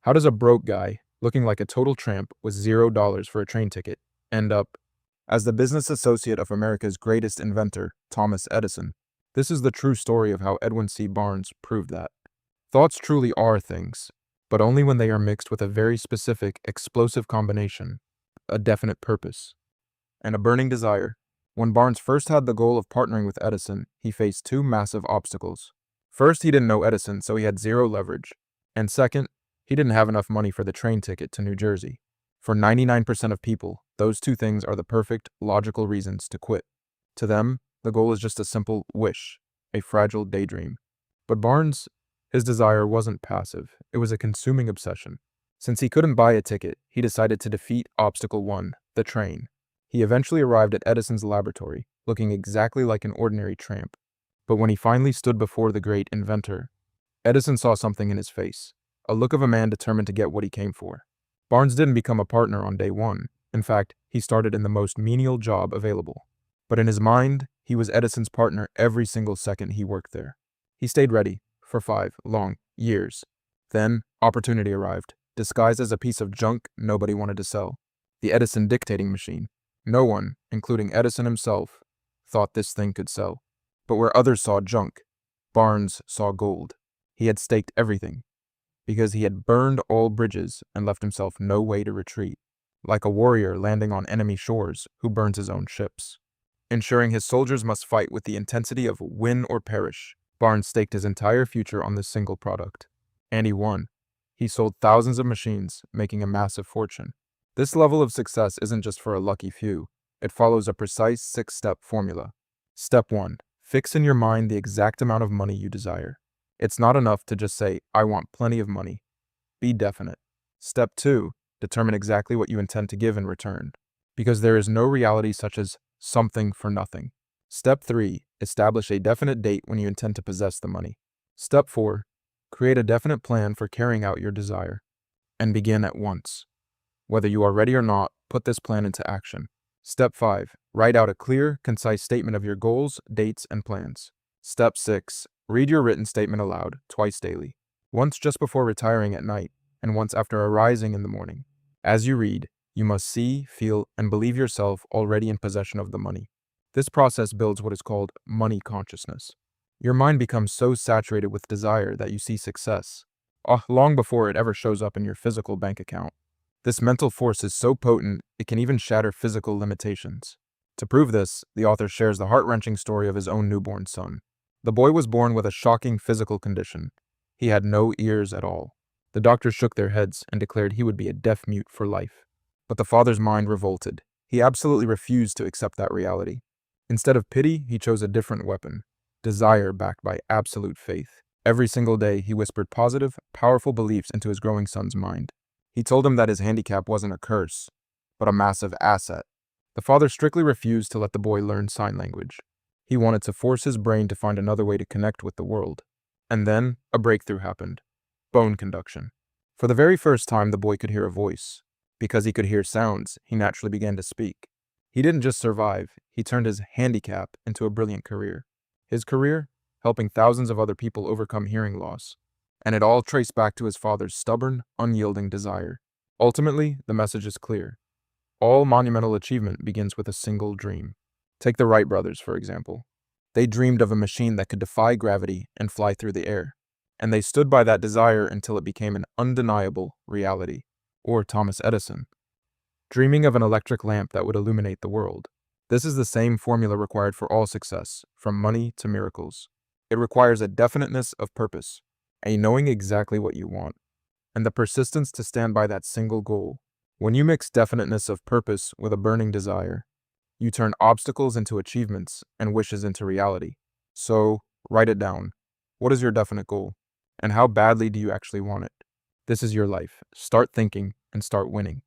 How does a broke guy, looking like a total tramp with $0 for a train ticket, end up as the business associate of America's greatest inventor, Thomas Edison? This is the true story of how Edwin C. Barnes proved that. Thoughts truly are things, but only when they are mixed with a very specific, explosive combination, a definite purpose, and a burning desire. When Barnes first had the goal of partnering with Edison, he faced two massive obstacles. First, he didn't know Edison, so he had zero leverage. And second, he didn't have enough money for the train ticket to New Jersey. For 99% of people, those two things are the perfect, logical reasons to quit. To them, the goal is just a simple wish, a fragile daydream. But Barnes, his desire wasn't passive, it was a consuming obsession. Since he couldn't buy a ticket, he decided to defeat obstacle one, the train. He eventually arrived at Edison's laboratory, looking exactly like an ordinary tramp. But when he finally stood before the great inventor, Edison saw something in his face, a look of a man determined to get what he came for. Barnes didn't become a partner on day one. In fact, he started in the most menial job available. But in his mind, he was Edison's partner every single second he worked there. He stayed ready for 5 long years. Then, opportunity arrived, disguised as a piece of junk nobody wanted to sell. The Edison dictating machine. No one, including Edison himself, thought this thing could sell. But where others saw junk, Barnes saw gold. He had staked everything, because he had burned all bridges and left himself no way to retreat, like a warrior landing on enemy shores who burns his own ships. Ensuring his soldiers must fight with the intensity of win or perish, Barnes staked his entire future on this single product. And he won. He sold thousands of machines, making a massive fortune. This level of success isn't just for a lucky few. It follows a precise 6-step formula. Step 1. Fix in your mind the exact amount of money you desire. It's not enough to just say, I want plenty of money. Be definite. Step 2. Determine exactly what you intend to give in return. Because there is no reality such as something for nothing. Step 3. Establish a definite date when you intend to possess the money. Step 4. Create a definite plan for carrying out your desire. And begin at once. Whether you are ready or not, put this plan into action. Step 5. Write out a clear, concise statement of your goals, dates, and plans. Step 6. Read your written statement aloud, twice daily. Once just before retiring at night, and once after arising in the morning. As you read, you must see, feel, and believe yourself already in possession of the money. This process builds what is called money consciousness. Your mind becomes so saturated with desire that you see success, long before it ever shows up in your physical bank account. This mental force is so potent, it can even shatter physical limitations. To prove this, the author shares the heart-wrenching story of his own newborn son. The boy was born with a shocking physical condition. He had no ears at all. The doctors shook their heads and declared he would be a deaf-mute for life. But the father's mind revolted. He absolutely refused to accept that reality. Instead of pity, he chose a different weapon, desire backed by absolute faith. Every single day, he whispered positive, powerful beliefs into his growing son's mind. He told him that his handicap wasn't a curse, but a massive asset. The father strictly refused to let the boy learn sign language. He wanted to force his brain to find another way to connect with the world. And then, a breakthrough happened. Bone conduction. For the very first time, the boy could hear a voice. Because he could hear sounds, he naturally began to speak. He didn't just survive, he turned his handicap into a brilliant career. His career? Helping thousands of other people overcome hearing loss. And it all traced back to his father's stubborn, unyielding desire. Ultimately, the message is clear. All monumental achievement begins with a single dream. Take the Wright brothers, for example. They dreamed of a machine that could defy gravity and fly through the air. And they stood by that desire until it became an undeniable reality. Or Thomas Edison, dreaming of an electric lamp that would illuminate the world. This is the same formula required for all success, from money to miracles. It requires a definiteness of purpose, a knowing exactly what you want, and the persistence to stand by that single goal. When you mix definiteness of purpose with a burning desire, you turn obstacles into achievements and wishes into reality. So, write it down. What is your definite goal? And how badly do you actually want it? This is your life. Start thinking and start winning.